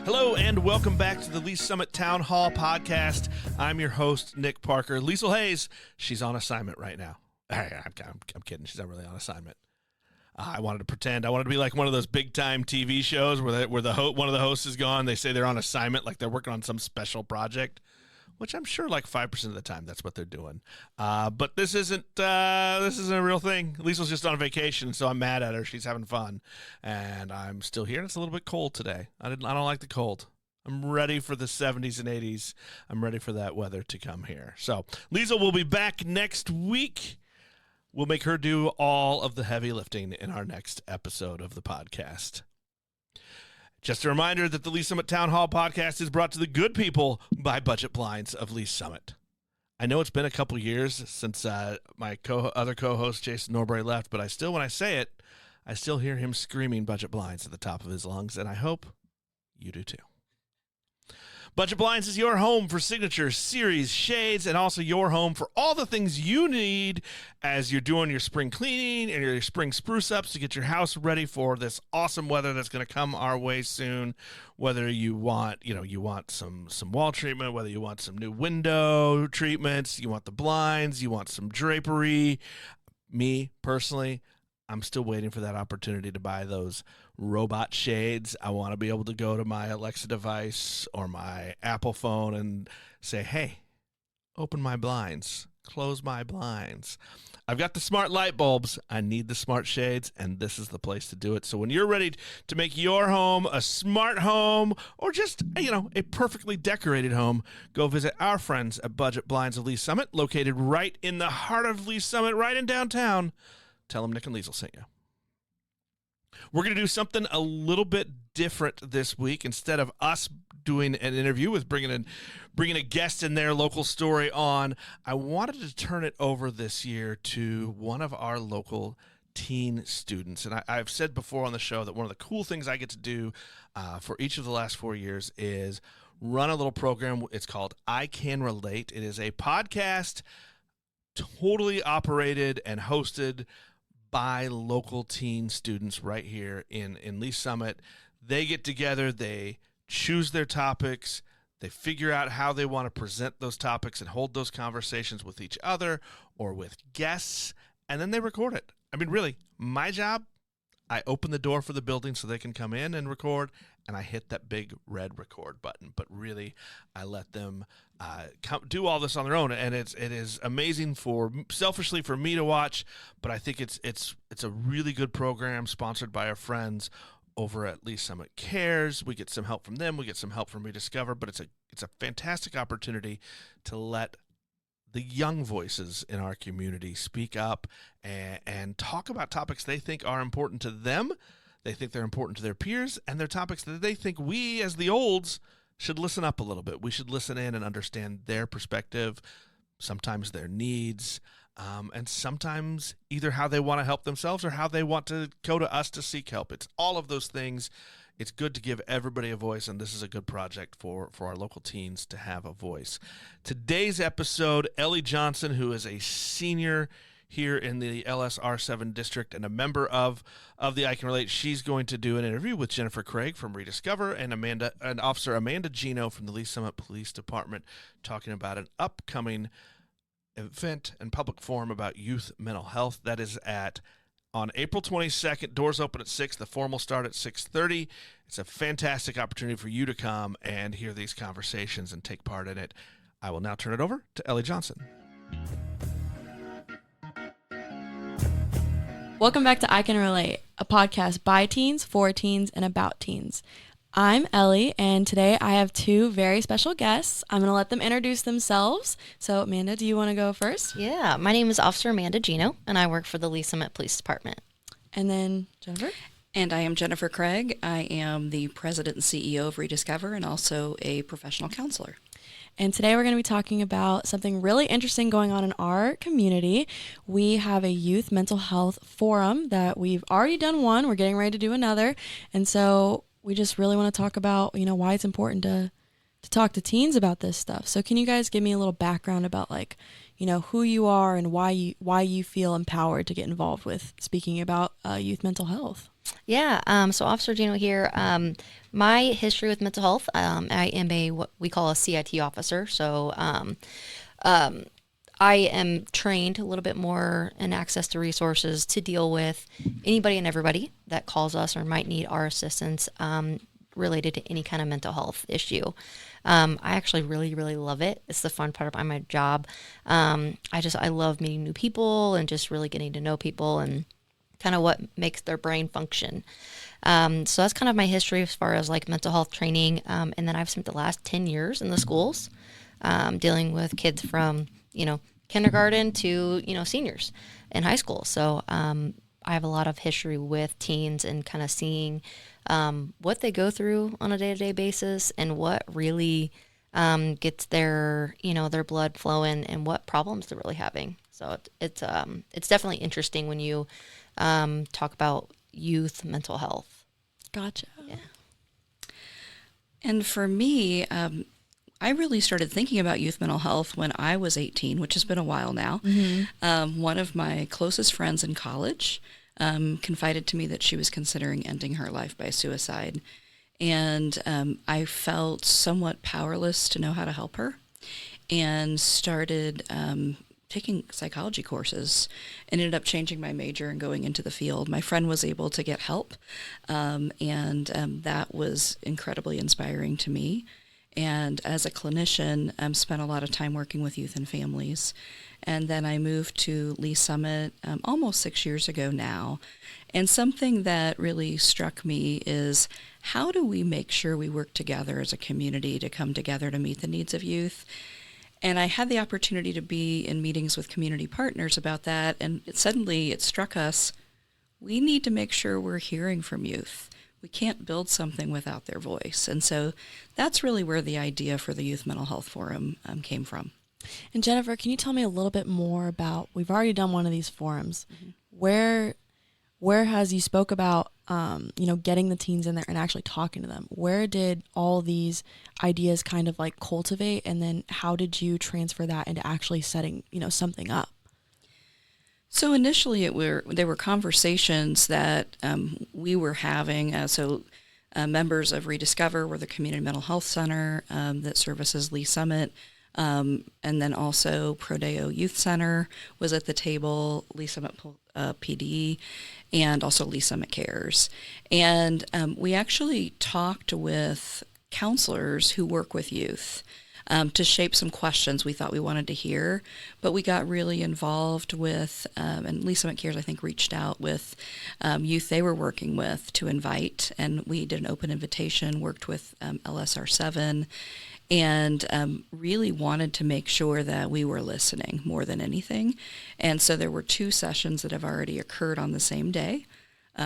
Hello and welcome back to the Lee's Summit Town Hall podcast. I'm your host, Nick Parker. Liesl Hayes, she's on assignment right now. I'm kidding. She's not really on assignment. I wanted to pretend. I wanted to be like one of those big-time one of the hosts is gone. They say they're on assignment, like they're working on some special project, which I'm sure like 5% of the time that's what they're doing. But this isn't a real thing. Liesl's just on vacation, so I'm mad at her. She's having fun, and I'm still here. And it's a little bit cold today. I don't like the cold. I'm ready for the 70s and 80s. I'm ready for that weather to come here. So Liesl will be back next week. We'll make her do all of the heavy lifting in our next episode of the podcast. Just a reminder that the Lee's Summit Town Hall podcast is brought to the good people by Budget Blinds of Lee's Summit. I know it's been a couple years since my other co-host Jason Norbury left, but when I say it, I still hear him screaming Budget Blinds at the top of his lungs, and I hope you do too. Budget Blinds is your home for signatures, series, shades, and also your home for all the things you need as you're doing your spring cleaning and your spring spruce ups to get your house ready for this awesome weather that's going to come our way soon. Whether you want some wall treatment, whether you want some new window treatments, you want the blinds, you want some drapery. Me, personally, I'm still waiting for that opportunity to buy those robot shades. I want to be able to go to my Alexa device or my Apple phone and say, hey, open my blinds, close my blinds. I've got the smart light bulbs. I need the smart shades, and this is the place to do it. So when you're ready to make your home a smart home or just, a perfectly decorated home, go visit our friends at Budget Blinds of Lee's Summit, located right in the heart of Lee's Summit, right in downtown. Tell them Nick and Liesl sent you. We're going to do something a little bit different this week. Instead of us doing an interview with bringing a guest in their local story on, I wanted to turn it over this year to one of our local teen students. And I've said before on the show that one of the cool things I get to do for each of the last 4 years is run a little program. It's called I Can Relate. It is a podcast totally operated and hosted by local teen students right here in Lee's Summit. They get together, they choose their topics, they figure out how they want to present those topics and hold those conversations with each other or with guests, and then they record it. I mean, really, my job, I open the door for the building so they can come in and record, and I hit that big red record button. But really, I let them do all this on their own, and it is amazing selfishly for me to watch. But I think it's a really good program sponsored by our friends over at Lee's Summit Cares. We get some help from them. We get some help from ReDiscover. But it's a fantastic opportunity to let the young voices in our community speak up and talk about topics they think are important to them, they think they're important to their peers, and they're topics that they think we as the olds should listen up a little bit. We should listen in and understand their perspective, sometimes their needs, and sometimes either how they want to help themselves or how they want to go to us to seek help. It's all of those things. It's good to give everybody a voice, and this is a good project for our local teens to have a voice. Today's episode, Ellie Johnson, who is a senior here in the LSR7 district and a member of the I Can Relate, she's going to do an interview with Jennifer Craig from ReDiscover and Officer Amanda Geno from the Lee's Summit Police Department, talking about an upcoming event and public forum about youth mental health. That is on April 22nd, doors open at 6. The forum will start at 6:30. It's a fantastic opportunity for you to come and hear these conversations and take part in it. I will now turn it over to Ellie Johnson. Welcome back to I Can Relate, a podcast by teens, for teens, and about teens. I'm Ellie, and today I have two very special guests. I'm going to let them introduce themselves. So, Amanda, do you want to go first? Yeah, my name is Officer Amanda Geno, and I work for the Lee's Summit Police Department. And then Jennifer? And I am Jennifer Craig. I am the president and CEO of ReDiscover and also a professional counselor. And today we're going to be talking about something really interesting going on in our community. We have a youth mental health forum that we've already done one. We're getting ready to do another. And so we just really want to talk about, why it's important to talk to teens about this stuff. So can you guys give me a little background about who you are and why you feel empowered to get involved with speaking about youth mental health. Yeah. So Officer Geno here. My history with mental health, I am what we call a CIT officer. So I am trained a little bit more in access to resources to deal with anybody and everybody that calls us or might need our assistance related to any kind of mental health issue. I actually really, really love it. It's the fun part of my job. I love meeting new people and just really getting to know people and kind of what makes their brain function. So that's kind of my history as far as like mental health training. And then I've spent the last 10 years in the schools dealing with kids from, kindergarten to, seniors in high school. So I have a lot of history with teens and kind of seeing what they go through on a day-to-day basis and what really gets their blood flowing and what problems they're really having. So it's definitely interesting when you talk about youth mental health. Gotcha. Yeah. And for me, I really started thinking about youth mental health when I was 18, which has been a while now. Mm-hmm. One of my closest friends in college confided to me that she was considering ending her life by suicide. And I felt somewhat powerless to know how to help her and started taking psychology courses and ended up changing my major and going into the field. My friend was able to get help, and that was incredibly inspiring to me. And as a clinician, spent a lot of time working with youth and families. And then I moved to Lee Summit almost 6 years ago now. And something that really struck me is how do we make sure we work together as a community to come together to meet the needs of youth? And I had the opportunity to be in meetings with community partners about that, and suddenly it struck us, we need to make sure we're hearing from youth. We can't build something without their voice. And so that's really where the idea for the Youth Mental Health Forum came from. And Jennifer, can you tell me a little bit more about, we've already done one of these forums. Mm-hmm. Where has you spoke about, getting the teens in there and actually talking to them? Where did all these ideas kind of like cultivate? And then how did you transfer that into actually setting, something up? So initially there were conversations that we were having. Members of ReDiscover were the Community Mental Health Center that services Lee Summit. And then also Prodeo Youth Center was at the table, Lee Summit PD, and also Lee Summit Cares. And we actually talked with counselors who work with youth to shape some questions we thought we wanted to hear. But we got really involved with, and Lee Summit Cares, I think, reached out with youth they were working with to invite. And we did an open invitation, worked with LSR7, and really wanted to make sure that we were listening more than anything. And so there were 2 sessions that have already occurred on the same day,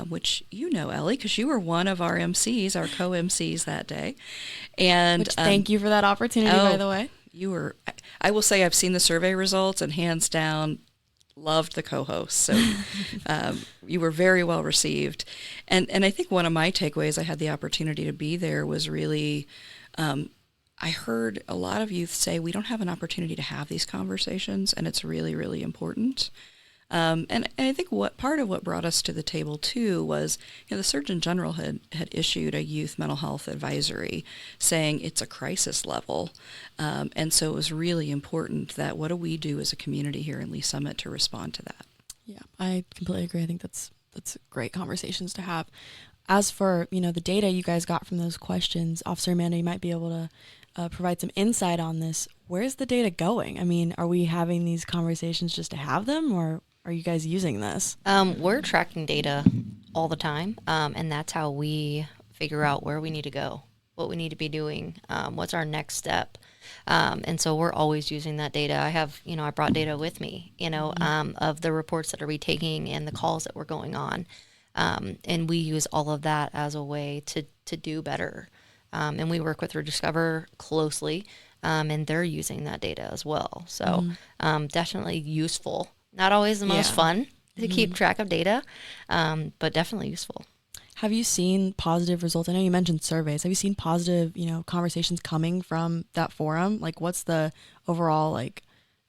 which Ellie, because you were one of our MCs, our co-MCs that day. And thank you for that opportunity, by the way. You were, I will say I've seen the survey results and hands down loved the co-host. So you were very well received. And I think one of my takeaways, I had the opportunity to be there, was really, I heard a lot of youth say we don't have an opportunity to have these conversations, and it's really, really important. And I think part of what brought us to the table too was, the Surgeon General had issued a youth mental health advisory saying it's a crisis level, and so it was really important that what do we do as a community here in Lee Summit to respond to that. Yeah, I completely agree. I think that's great conversations to have. As for the data you guys got from those questions, Officer Amanda, you might be able to provide some insight on this. Where's the data going? I mean, are we having these conversations just to have them, or are you guys using this? We're tracking data all the time, and that's how we figure out where we need to go, what we need to be doing, what's our next step. And so we're always using that data. I have, I brought data with me, of the reports that are retaking and the calls that were going on. And we use all of that as a way to do better. And we work with ReDiscover closely, and they're using that data as well. So definitely useful. Not always the most fun to keep track of data, but definitely useful. Have you seen positive results? I know you mentioned surveys. Have you seen positive, conversations coming from that forum? Like, what's the overall,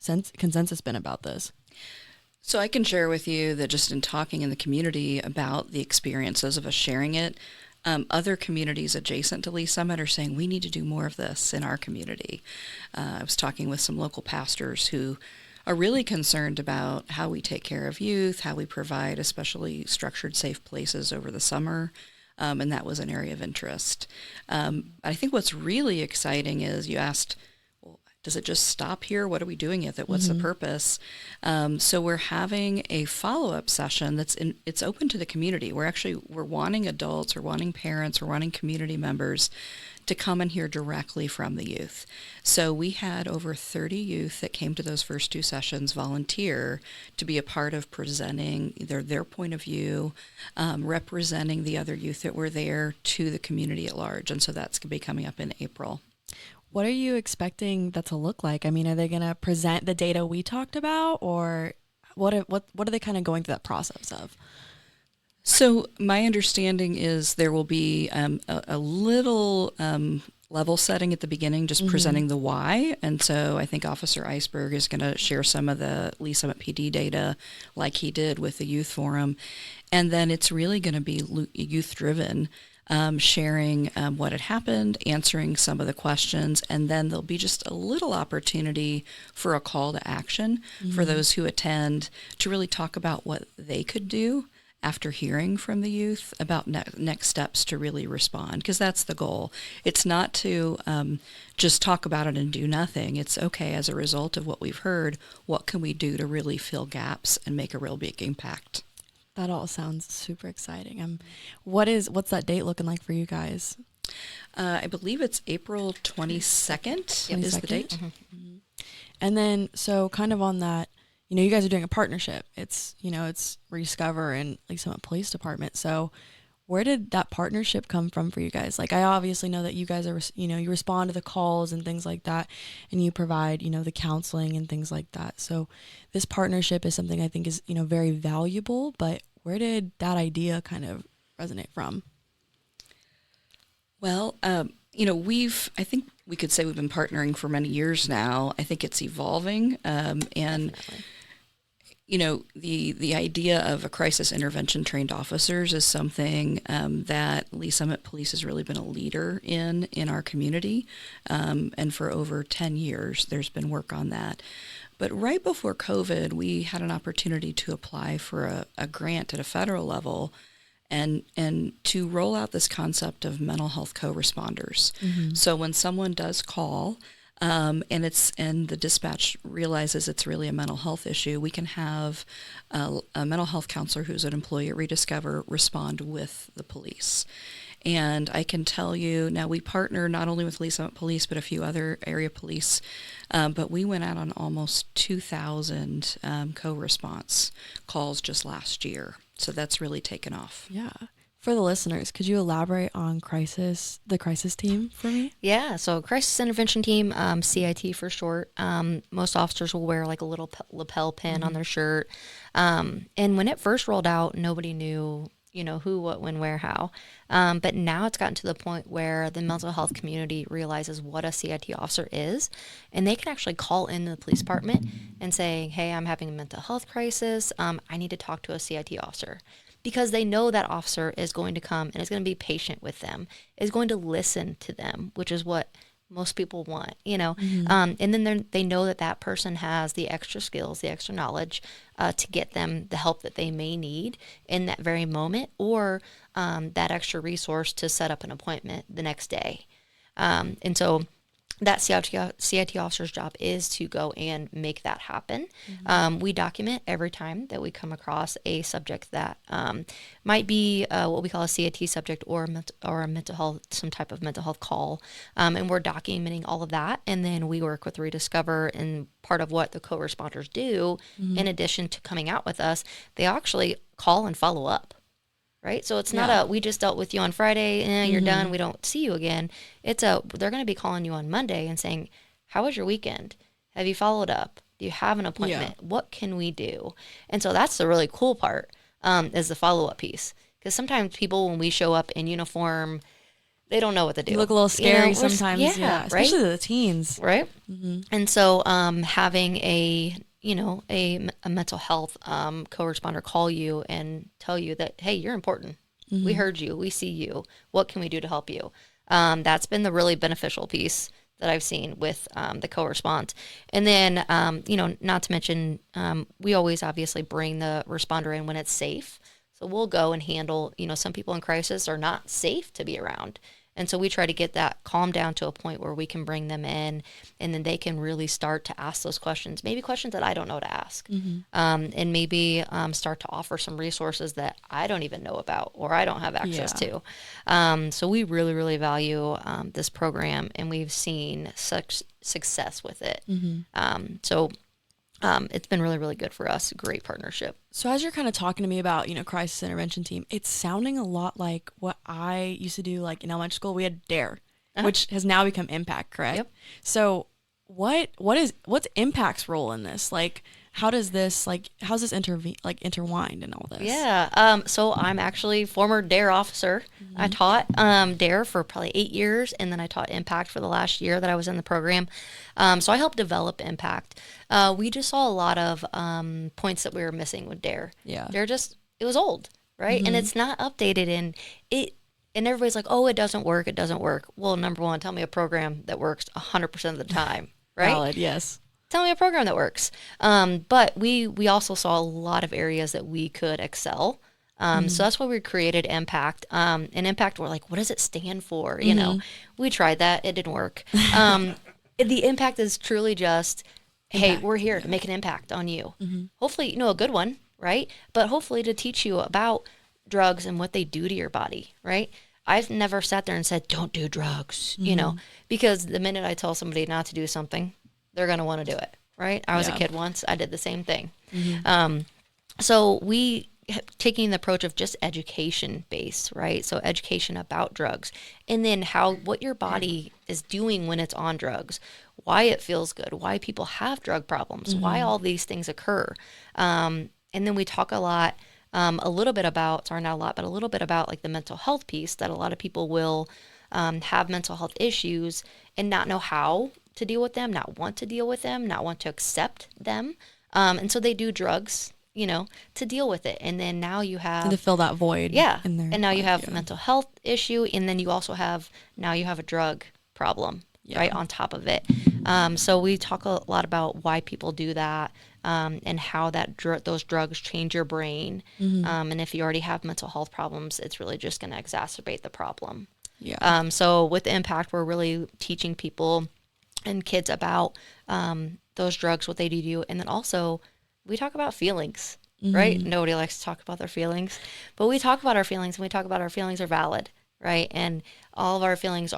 consensus been about this? So I can share with you that just in talking in the community about the experiences of us sharing it, other communities adjacent to Lee Summit are saying we need to do more of this in our community. I was talking with some local pastors who are really concerned about how we take care of youth, how we provide especially structured, safe places over the summer. And that was an area of interest. I think what's really exciting is you asked, well, does it just stop here? What are we doing with it? What's the purpose? So we're having a follow-up session it's open to the community. We're wanting adults, we're wanting parents, we're wanting community members to come and hear directly from the youth. So we had over 30 youth that came to those first 2 sessions volunteer to be a part of presenting either their point of view, representing the other youth that were there to the community at large. And so that's going to be coming up in April. What are you expecting that to look like? I mean, are they going to present the data we talked about, or what are they kind of going through that process of? So my understanding is there will be a little level setting at the beginning, just presenting the why. And so I think Officer Iceberg is going to share some of the Lee Summit PD data like he did with the youth forum. And then it's really going to be youth-driven, sharing what had happened, answering some of the questions, and then there'll be just a little opportunity for a call to action for those who attend to really talk about what they could do after hearing from the youth about next steps to really respond, because that's the goal. It's not to just talk about it and do nothing. It's okay, as a result of what we've heard, what can we do to really fill gaps and make a real big impact? That all sounds super exciting. What's that date looking like for you guys? I believe it's April 22nd is the date. Mm-hmm. And then, so kind of on that, you guys are doing a partnership. It's ReDiscover and Lee Summit Police Department. So where did that partnership come from for you guys? Like, I obviously know that you guys are, you respond to the calls and things like that, and you provide, the counseling and things like that. So this partnership is something I think is, very valuable, but where did that idea kind of resonate from? Well, I think we could say we've been partnering for many years now. I think it's evolving, and Definitely. The idea of a crisis intervention trained officers is something that Lee Summit Police has really been a leader in our community, and for over 10 years there's been work on that. But right before COVID, we had an opportunity to apply for a grant at a federal level and to roll out this concept of mental health co-responders. So when someone does call, and the dispatch realizes it's really a mental health issue, we can have a mental health counselor who's an employee at ReDiscover respond with the police. And I can tell you, now we partner not only with Lee Summit Police, but a few other area police, but we went out on almost 2,000 co-response calls just last year. So that's really taken off. Yeah. For the listeners, could you elaborate on the crisis team for me? Yeah, so crisis intervention team, CIT for short. Most officers will wear like a little lapel pin on their shirt. And when it first rolled out, nobody knew, who, what, when, where, how. But now it's gotten to the point where the mental health community realizes what a CIT officer is, and they can actually call into the police department and say, hey, I'm having a mental health crisis. I need to talk to a CIT officer. Because they know that officer is going to come and is going to be patient with them, is going to listen to them, which is what most people want, and then they know that person has the extra skills, the extra knowledge to get them the help that they may need in that very moment, or that extra resource to set up an appointment the next day. And so that CIT officer's job is to go and make that happen. We document every time that we come across a subject that might be what we call a CIT subject or a mental health, some type of mental health call. And we're documenting all of that. And then we work with ReDiscover, and part of what the co-responders do, in addition to coming out with us, they actually call and follow up. Right? So it's not we just dealt with you on Friday, you're done, we don't see you again. It's they're going to be calling you on Monday and saying, how was your weekend? Have you followed up? Do you have an appointment? Yeah. What can we do? And so that's the really cool part, is the follow-up piece. Because sometimes people, when we show up in uniform, they don't know what to do. You look a little scary we're sometimes. Yeah, right. Especially the teens. Right. Mm-hmm. And so having a mental health co-responder call you and tell you that, hey, you're important. We heard you. We see you. What can we do to help you? That's been the really beneficial piece that I've seen with the co-response. And then, not to mention, we always obviously bring the responder in when it's safe. So we'll go and handle, some people in crisis are not safe to be around. And so we try to get that calmed down to a point where we can bring them in, and then they can really start to ask those questions, maybe questions that I don't know to ask, and maybe start to offer some resources that I don't even know about or I don't have access to. So we really, really value this program, and we've seen such success with it. It's been really, really good for us. Great partnership. So as you're kind of talking to me about, crisis intervention team, it's sounding a lot like what I used to do, like in elementary school. We had DARE, which has now become Impact, correct? Yep. So what's Impact's role in this? Like, how does this, how's this intertwined in all this? Yeah. So I'm actually former DARE officer. I taught DARE for probably 8 years, and then I taught Impact for the last year that I was in the program. So I helped develop Impact. We just saw a lot of points that we were missing with DARE. Yeah. DARE it was old, right? And it's not updated, and everybody's like, oh, it doesn't work. It doesn't work. Well, number one, tell me a program that works 100% of the time, right? Valid, yes. Tell me a program that works. But we also saw a lot of areas that we could excel. So that's why we created Impact. And Impact, we're like, what does it stand for? We tried that. It didn't work. The impact is truly just, hey, we're here to make an impact on you. Hopefully, a good one, right? But hopefully to teach you about drugs and what they do to your body, right? I've never sat there and said, don't do drugs, because the minute I tell somebody not to do something, they're going to want to do it, right? I was a kid once. I did the same thing. So we taking the approach of just education based, right? So education about drugs, and then what your body is doing when it's on drugs, why it feels good, why people have drug problems, why all these things occur. And then we talk a little bit about like the mental health piece, that a lot of people will have mental health issues and not know how to deal with them, not want to deal with them, not want to accept them. And so they do drugs, to deal with it. And then now you have... to fill that void. Yeah. In their and now you life, have mental health issue, and then you also have a drug problem, right, on top of it. So we talk a lot about why people do that, and how those drugs change your brain. And if you already have mental health problems, it's really just going to exacerbate the problem. Yeah. So with Impact, we're really teaching people and kids about those drugs, what they do to you. And then also we talk about feelings, right? Nobody likes to talk about their feelings, but we talk about our feelings, and we talk about our feelings are valid, right? And all of our feelings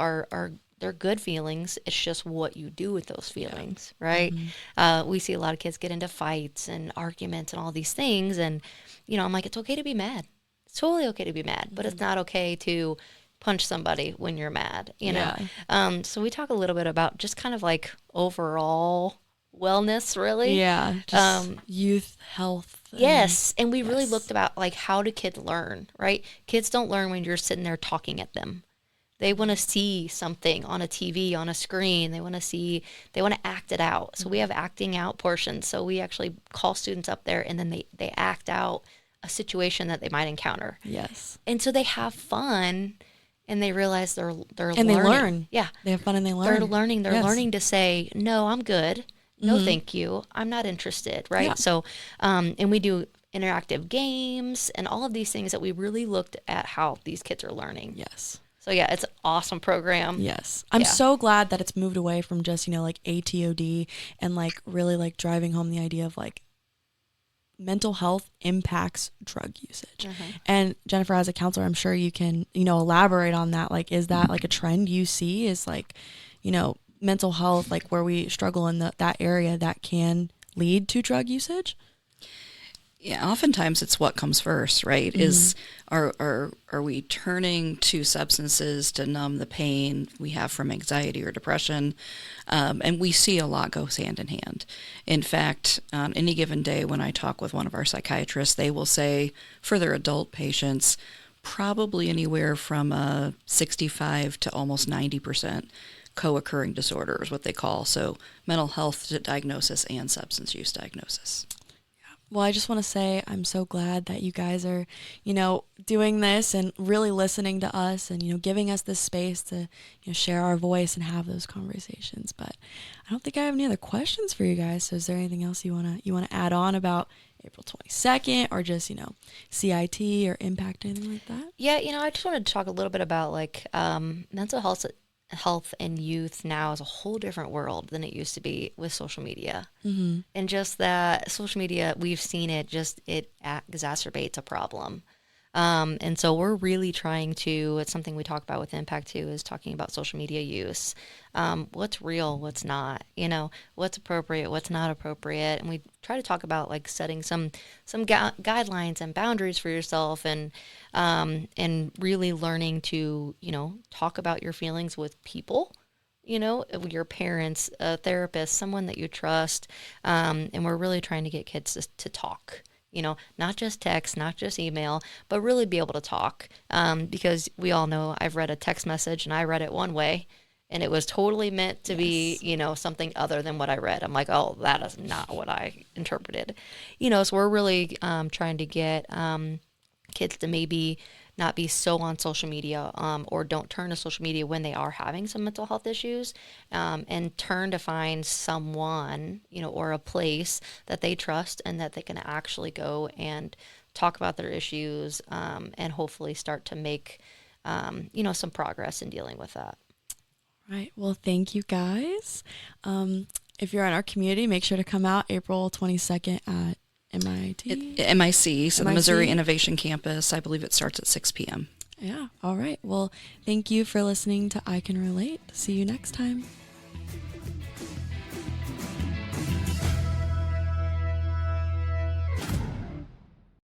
they're good feelings. It's just what you do with those feelings, right? We see a lot of kids get into fights and arguments and all these things. And, I'm like, it's okay to be mad. It's totally okay to be mad, but it's not okay to punch somebody when you're mad, So we talk a little bit about just kind of like overall wellness, really. Yeah. Just youth health. Yes. And we really looked about like, how do kids learn, right? Kids don't learn when you're sitting there talking at them. They want to see something on a TV, on a screen. They want to act it out. So we have acting out portions. So we actually call students up there, and then they act out a situation that they might encounter. Yes. And so they have fun, and they realize they're and learning. they learn. Yeah. They have fun and they learn. They're learning. They're Yes. learning to say, no, I'm good. No, thank you. I'm not interested. Right. Yeah. So, and we do interactive games and all of these things that we really looked at how these kids are learning. Yes. So yeah, it's an awesome program. Yes. I'm so glad that it's moved away from just, like ATOD, and like really like driving home the idea of like mental health impacts drug usage. And Jennifer, as a counselor, I'm sure you can, elaborate on that. Like, is that like a trend you see, is like, mental health, like where we struggle in that area that can lead to drug usage? Yeah, oftentimes it's what comes first, right? Is are we turning to substances to numb the pain we have from anxiety or depression? And we see a lot goes hand in hand. In fact, on any given day when I talk with one of our psychiatrists, they will say for their adult patients, probably anywhere from 65 to almost 90% co-occurring disorders, what they call. So mental health diagnosis and substance use diagnosis. Well, I just want to say I'm so glad that you guys are, doing this and really listening to us and, giving us this space to, share our voice and have those conversations. But I don't think I have any other questions for you guys. So is there anything else you want to add on about April 22nd or just, CIT or impact, anything like that? Yeah, I just wanted to talk a little bit about mental health and youth now is a whole different world than it used to be with social media. Mm-hmm. And just that social media, we've seen it exacerbates a problem. And so we're really trying to, it's something we talk about with Impact too, is talking about social media use. What's real, what's not, what's appropriate, what's not appropriate. And we try to talk about setting some guidelines and boundaries for yourself and really learning to, talk about your feelings with people, your parents, a therapist, someone that you trust. And we're really trying to get kids to talk. Not just text, not just email, but really be able to talk. Because we all know I've read a text message and I read it one way and it was totally meant to be, something other than what I read. I'm like, oh, that is not what I interpreted. So we're really trying to get kids to maybe not be so on social media or don't turn to social media when they are having some mental health issues and turn to find someone, or a place that they trust and that they can actually go and talk about their issues and hopefully start to make, some progress in dealing with that. Right. Well, thank you guys. If you're in our community, make sure to come out April 22nd at MIC, so the Missouri Innovation Campus. I believe it starts at 6 p.m. Yeah. All right. Well, thank you for listening to I Can Relate. See you next time.